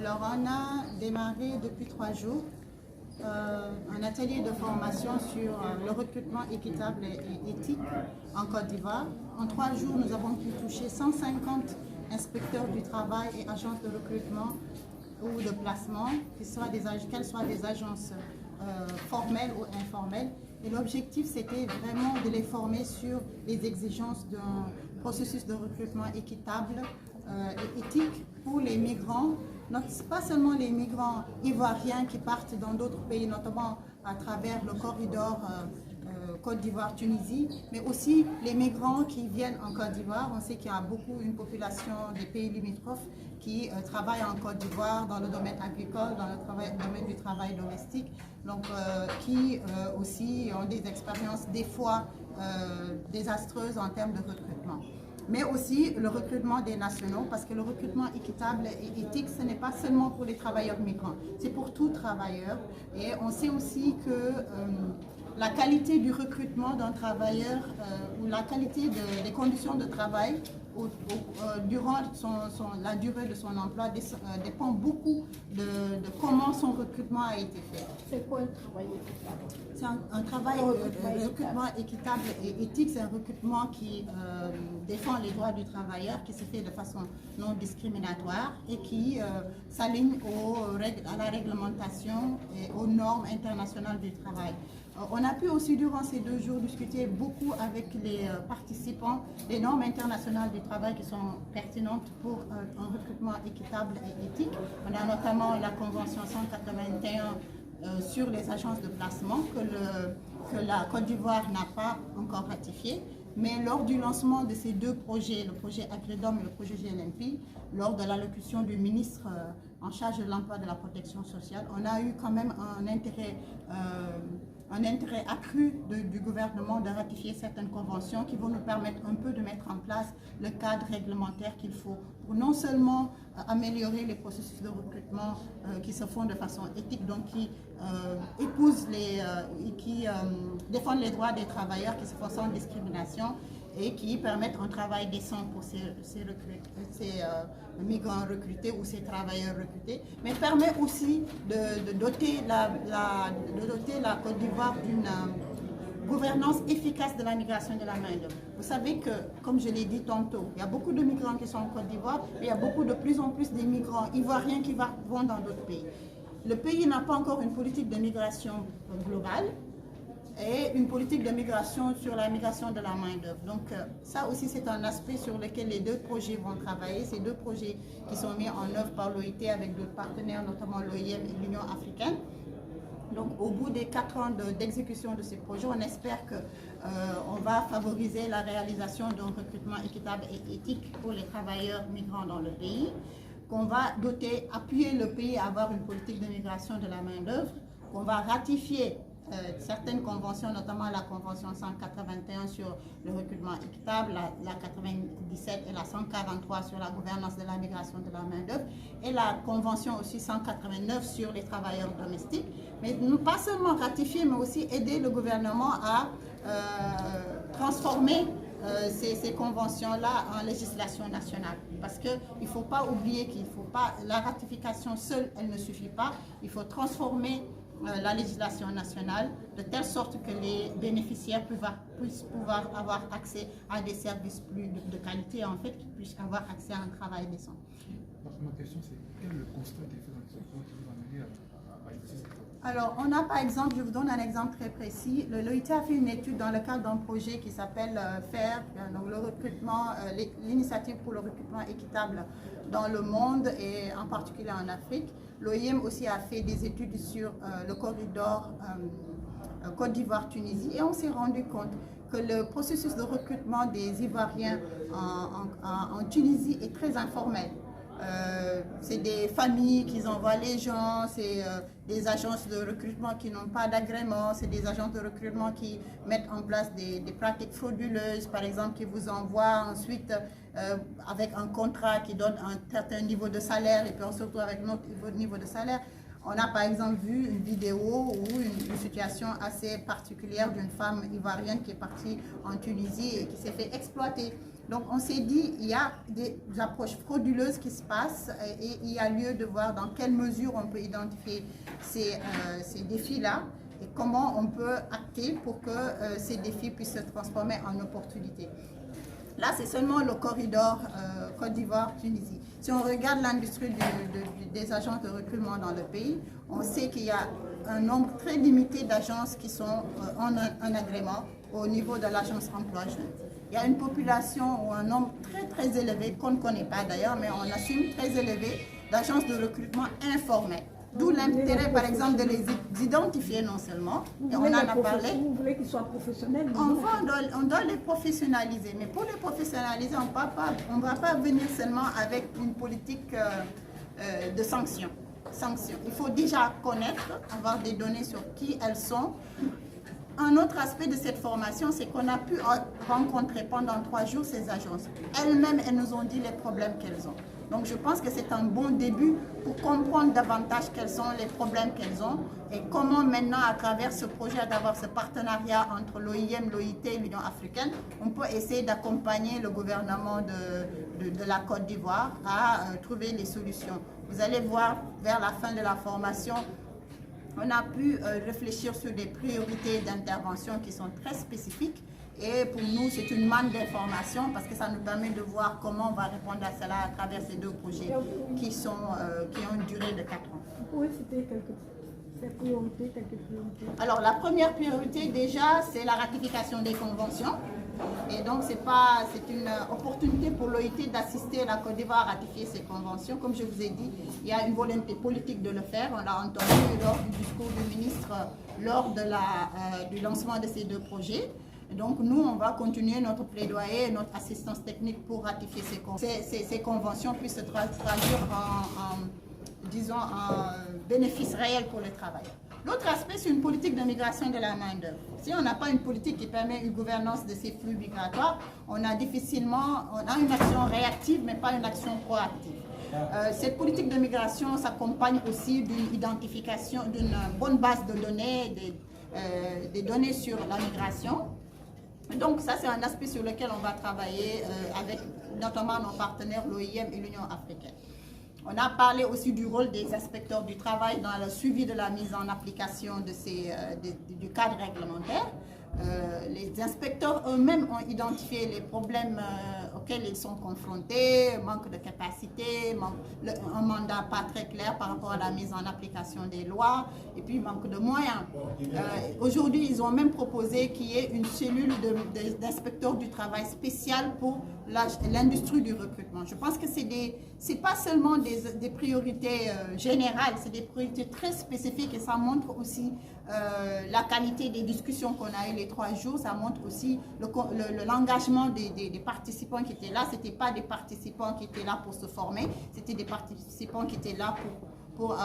Alors, on a démarré depuis 3 jours un atelier de formation sur le recrutement équitable et éthique en Côte d'Ivoire. En 3 jours, nous avons pu toucher 150 inspecteurs du travail et agences de recrutement ou de placement, qu'elles soient des agences formelles ou informelles. Et l'objectif, c'était vraiment de les former sur les exigences d'un processus de recrutement équitable et éthique pour les migrants. Donc, pas seulement les migrants ivoiriens qui partent dans d'autres pays, notamment à travers le corridor Côte d'Ivoire-Tunisie, mais aussi les migrants qui viennent en Côte d'Ivoire. On sait qu'il y a une population des pays limitrophes qui travaillent en Côte d'Ivoire dans le domaine agricole, dans le domaine du travail domestique, donc qui aussi ont des expériences des fois désastreuses en termes de recrutement. Mais aussi le recrutement des nationaux, parce que le recrutement équitable et éthique, ce n'est pas seulement pour les travailleurs migrants, c'est pour tout travailleur. Et on sait aussi que la qualité du recrutement d'un travailleur ou la qualité des conditions de travail durant la durée de son emploi dépend beaucoup de comment son recrutement a été fait. C'est quoi le travail équitable? C'est un travail, le recrutement équitable et éthique, c'est un recrutement qui défend les droits du travailleur, qui se fait de façon non discriminatoire et qui s'aligne à la réglementation et aux normes internationales du travail. On a pu aussi, durant ces 2 jours, discuter beaucoup avec les participants des normes internationales du travail qui sont pertinentes pour un recrutement équitable et éthique. On a notamment la Convention 181 sur les agences de placement que la Côte d'Ivoire n'a pas encore ratifié. Mais lors du lancement de ces 2 projets, le projet Agredom et le projet GNMP, lors de l'allocution du ministre en charge de l'emploi et de la protection sociale, on a eu quand même un intérêt accru du gouvernement de ratifier certaines conventions qui vont nous permettre un peu de mettre en place le cadre réglementaire qu'il faut pour non seulement améliorer les processus de recrutement qui se font de façon éthique, donc qui défendent les droits des travailleurs qui se font sans discrimination et qui permettent un travail décent pour ces migrants recrutés ou ces travailleurs recrutés, mais permet aussi de doter la Côte d'Ivoire d'une gouvernance efficace de la migration de la main-d'œuvre. Vous savez que, comme je l'ai dit tantôt, il y a beaucoup de migrants qui sont en Côte d'Ivoire, mais il y a de plus en plus des migrants ivoiriens qui vont dans d'autres pays. Le pays n'a pas encore une politique de migration globale et une politique de migration sur la migration de la main-d'œuvre. Donc ça aussi, c'est un aspect sur lequel les 2 projets vont travailler. Ces 2 projets qui sont mis en œuvre par l'OIT avec d'autres partenaires, notamment l'OIM et l'Union africaine. Donc au bout des 4 ans d'exécution de ces projets, on espère qu'on va favoriser la réalisation d'un recrutement équitable et éthique pour les travailleurs migrants dans le pays, qu'on va appuyer le pays à avoir une politique de migration de la main-d'œuvre, qu'on va ratifier certaines conventions, notamment la Convention 181 sur le recrutement équitable, la 97 et la 143 sur la gouvernance de la migration de la main-d'œuvre, et la Convention aussi 189 sur les travailleurs domestiques. Mais pas seulement ratifier, mais aussi aider le gouvernement à transformer ces conventions-là en législation nationale. Parce qu'il ne faut pas oublier la ratification seule, elle ne suffit pas. Il faut transformer la législation nationale de telle sorte que les bénéficiaires puissent pouvoir avoir accès à des services plus de qualité, en fait, qu'ils puissent avoir accès à un travail décent. Ma question, c'est quel est le constat des faits dans ce qui vous a mené à utiliser cette... Alors, on a par exemple, je vous donne un exemple très précis. L'OIT a fait une étude dans le cadre d'un projet qui s'appelle FAIR, donc le recrutement, l'initiative pour le recrutement équitable dans le monde et en particulier en Afrique. L'OIM aussi a fait des études sur le corridor Côte d'Ivoire-Tunisie et on s'est rendu compte que le processus de recrutement des Ivoiriens en Tunisie est très informel. C'est des familles qui envoient les gens, c'est des agences de recrutement qui n'ont pas d'agrément, c'est des agences de recrutement qui mettent en place des pratiques frauduleuses, par exemple, qui vous envoient ensuite avec un contrat qui donne un certain niveau de salaire et puis on se retrouve avec notre niveau de salaire. On a par exemple vu une vidéo ou une situation assez particulière d'une femme ivoirienne qui est partie en Tunisie et qui s'est fait exploiter Donc on s'est dit, il y a des approches frauduleuses qui se passent et il y a lieu de voir dans quelle mesure on peut identifier ces défis-là et comment on peut acter pour que ces défis puissent se transformer en opportunités. Là, c'est seulement le corridor Côte d'Ivoire-Tunisie. Si on regarde l'industrie des agences de recrutement dans le pays, on sait qu'il y a un nombre très limité d'agences qui sont en agrément au niveau de l'agence emploi jeune. Il y a une population ou un nombre très élevé, qu'on ne connaît pas d'ailleurs, mais on assume très élevé, d'agences de recrutement informelles. D'où l'intérêt, par exemple, de les identifier non seulement, et on en a parlé. Vous voulez qu'ils soient professionnels? On doit les professionnaliser, mais pour les professionnaliser, on ne va pas venir seulement avec une politique de sanctions. Il faut déjà connaître, avoir des données sur qui elles sont. Un autre aspect de cette formation, c'est qu'on a pu rencontrer pendant 3 jours ces agences. Elles-mêmes, elles nous ont dit les problèmes qu'elles ont. Donc je pense que c'est un bon début pour comprendre davantage quels sont les problèmes qu'elles ont et comment maintenant, à travers ce projet, d'avoir ce partenariat entre l'OIM, l'OIT et l'Union africaine, on peut essayer d'accompagner le gouvernement de la Côte d'Ivoire à trouver les solutions. Vous allez voir vers la fin de la formation, on a pu réfléchir sur des priorités d'intervention qui sont très spécifiques. Et pour nous, c'est une manne d'informations parce que ça nous permet de voir comment on va répondre à cela à travers ces 2 projets qui ont une durée de 4 ans. Vous pouvez citer quelques priorités? Alors, la première priorité, déjà, c'est la ratification des conventions. Et donc, c'est une opportunité pour l'OIT d'assister à la Côte d'Ivoire à ratifier ces conventions. Comme je vous ai dit, il y a une volonté politique de le faire. On l'a entendu lors du discours du ministre, lors du lancement de ces 2 projets. Et donc, nous, on va continuer notre plaidoyer, notre assistance technique pour ratifier ces conventions puissent se traduire en bénéfice réel pour les travailleurs. L'autre aspect, c'est une politique de migration de la main-d'œuvre. Si on n'a pas une politique qui permet une gouvernance de ces flux migratoires, on a une action réactive, mais pas une action proactive. Cette politique de migration s'accompagne aussi d'une identification, d'une bonne base de données, des données sur la migration. Donc ça, c'est un aspect sur lequel on va travailler avec notamment nos partenaires, l'OIM et l'Union africaine. On a parlé aussi du rôle des inspecteurs du travail dans le suivi de la mise en application du cadre réglementaire. Les inspecteurs eux-mêmes ont identifié les problèmes auxquels ils sont confrontés, manque de capacité, un mandat pas très clair par rapport à la mise en application des lois, et puis manque de moyens. Aujourd'hui, ils ont même proposé qu'il y ait une cellule d'inspecteurs du travail spéciale pour l'industrie du recrutement. Je pense que c'est pas seulement des priorités générales, c'est des priorités très spécifiques et ça montre aussi la qualité des discussions qu'on a eues les 3 jours. Ça montre aussi l'engagement des participants qui étaient là. Ce n'étaient pas des participants qui étaient là pour se former, c'était des participants qui étaient là pour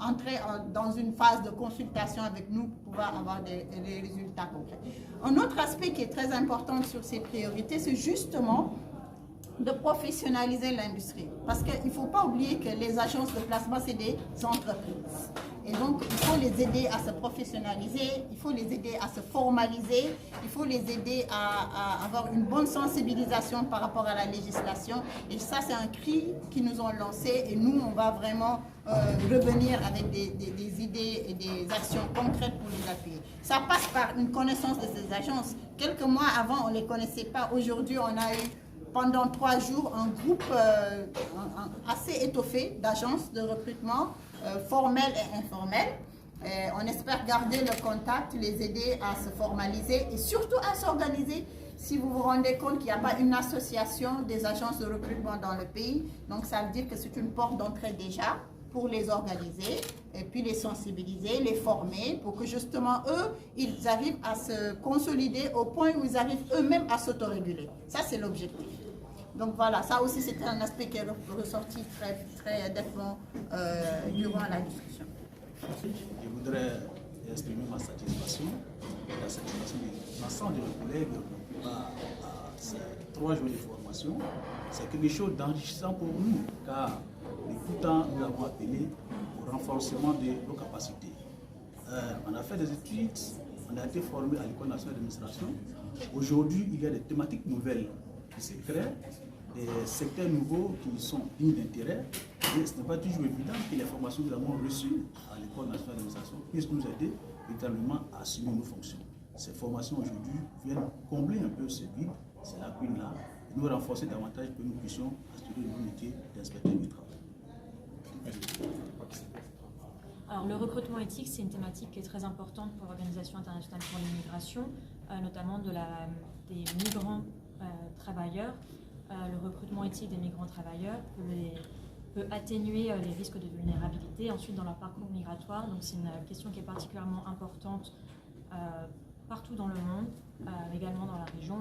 entrer dans une phase de consultation avec nous pour pouvoir avoir des résultats concrets. Un autre aspect qui est très important sur ces priorités, c'est justement de professionnaliser l'industrie. Parce qu'il ne faut pas oublier que les agences de placement, c'est des entreprises. Et donc, il faut les aider à se professionnaliser, il faut les aider à se formaliser, il faut les aider à avoir une bonne sensibilisation par rapport à la législation. Et ça, c'est un cri qu'ils nous ont lancé et nous, on va vraiment revenir avec des idées et des actions concrètes pour les appuyer. Ça passe par une connaissance de ces agences. Quelques mois avant, on ne les connaissait pas. Aujourd'hui, on a eu pendant 3 jours un groupe assez étoffé d'agences de recrutement formelles et informelles. On espère garder le contact, les aider à se formaliser et surtout à s'organiser. Si vous vous rendez compte qu'il n'y a pas une association des agences de recrutement dans le pays, donc ça veut dire que c'est une porte d'entrée déjà pour les organiser et puis les sensibiliser, les former pour que justement eux, ils arrivent à se consolider au point où ils arrivent eux-mêmes à s'autoréguler. Ça, c'est l'objectif. Donc voilà, ça aussi c'est un aspect qui est ressorti très nettement durant la discussion. Je voudrais exprimer ma satisfaction, la satisfaction de l'ensemble de mes collègues à ces 3 jours de formation. C'est quelque chose d'enrichissant pour nous, car depuis tout temps nous avons appelé au renforcement de nos capacités. On a fait des études, on a été formé à l'École nationale d'administration. Aujourd'hui, il y a des thématiques nouvelles qui se créent, des secteurs nouveaux qui sont dignes d'intérêt. Et ce n'est pas toujours évident que les formations que nous avons reçues à l'École nationale d'administration puissent nous aider véritablement à assumer nos fonctions. Ces formations aujourd'hui viennent combler un peu ce vide, ces lacunes-là, et nous renforcer davantage pour que nous puissions assurer le métier d'inspecteur du travail. Alors, le recrutement éthique, c'est une thématique qui est très importante pour l'Organisation internationale pour l'immigration, notamment des migrants travailleurs. Le recrutement éthique des migrants travailleurs peut atténuer les risques de vulnérabilité ensuite dans leur parcours migratoire. Donc, c'est une question qui est particulièrement importante partout dans le monde, également dans la région,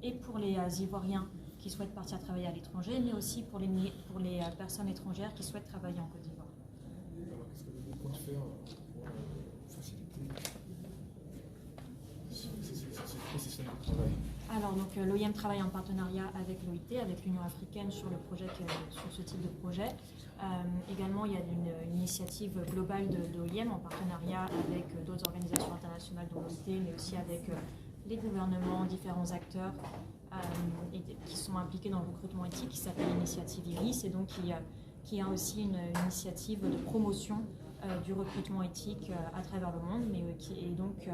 et pour les Ivoiriens qui souhaitent partir travailler à l'étranger, mais aussi pour les personnes étrangères qui souhaitent travailler en Côte d'Ivoire. Alors, qu'est-ce que vous comptez faire pour faciliter ce processus de travail? Alors, donc, l'OIM travaille en partenariat avec l'OIT, avec l'Union africaine sur ce type de projet. Également, il y a une initiative globale de l'OIM en partenariat avec d'autres organisations internationales dont l'OIT, mais aussi avec les gouvernements, différents acteurs qui sont impliqués dans le recrutement éthique, qui s'appelle l'initiative IRIS, et donc qui a aussi une initiative de promotion du recrutement éthique à travers le monde, mais qui est donc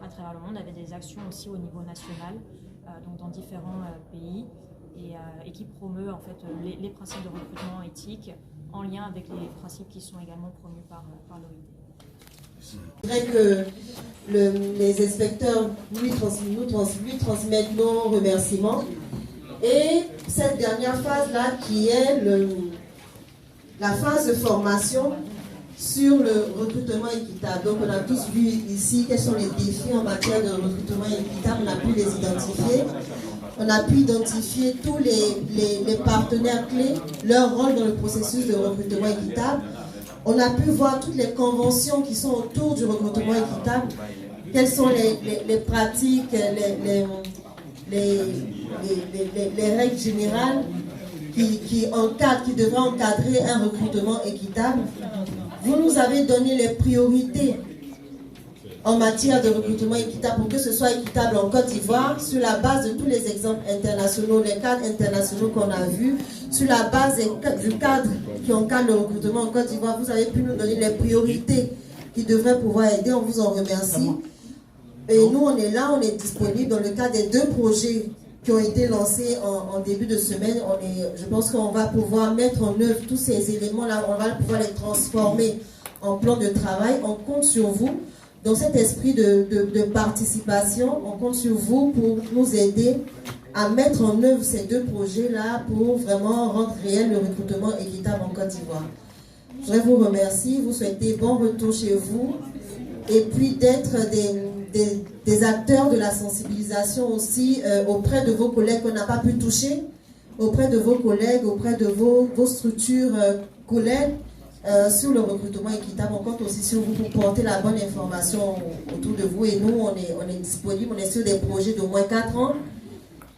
à travers le monde avec des actions aussi au niveau national, donc dans différents pays, et qui promeut en fait les principes de recrutement éthique en lien avec les principes qui sont également promus par l'OIT. Je voudrais que les inspecteurs lui transmettent nos remerciements. Et cette dernière phase-là, qui est la phase de formation sur le recrutement équitable. Donc, on a tous vu ici quels sont les défis en matière de recrutement équitable. On a pu les identifier. On a pu identifier tous les partenaires clés, leur rôle dans le processus de recrutement équitable. On a pu voir toutes les conventions qui sont autour du recrutement équitable. Quelles sont les pratiques, les règles générales qui devraient encadrer un recrutement équitable. Vous nous avez donné les priorités en matière de recrutement équitable pour que ce soit équitable en Côte d'Ivoire sur la base de tous les exemples internationaux, les cadres internationaux qu'on a vus, sur la base du cadre qui encadre le recrutement en Côte d'Ivoire. Vous avez pu nous donner les priorités qui devraient pouvoir aider, on vous en remercie. Et nous, on est là, on est disponible dans le cadre des 2 projets qui ont été lancés en début de semaine. Je pense qu'on va pouvoir mettre en œuvre tous ces éléments-là, on va pouvoir les transformer en plan de travail. On compte sur vous. Dans cet esprit de participation, on compte sur vous pour nous aider à mettre en œuvre ces 2 projets-là pour vraiment rendre réel le recrutement équitable en Côte d'Ivoire. Je voudrais vous remercier, vous souhaiter bon retour chez vous et puis d'être des acteurs de la sensibilisation aussi auprès de vos collègues qu'on n'a pas pu toucher, auprès de vos collègues, auprès de vos structures collègues. Sur le recrutement équitable, on compte aussi sur vous pour porter la bonne information autour de vous. Et nous, on est disponible, on est sur des projets d'au moins 4 ans.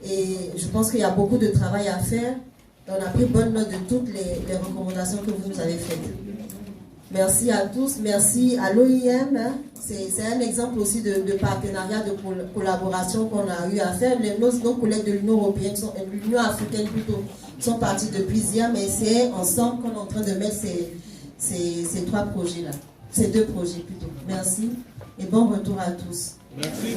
Et je pense qu'il y a beaucoup de travail à faire. On a pris bonne note de toutes les recommandations que vous nous avez faites. Merci à tous, merci à l'OIM. C'est un exemple aussi de partenariat, de collaboration qu'on a eu à faire. Nos collègues de l'Union européenne, l'Union africaine plutôt, sont partis depuis hier, mais c'est ensemble qu'on est en train de mettre ces 3 projets-là, ces 2 projets plutôt. Merci et bon retour à tous. Merci.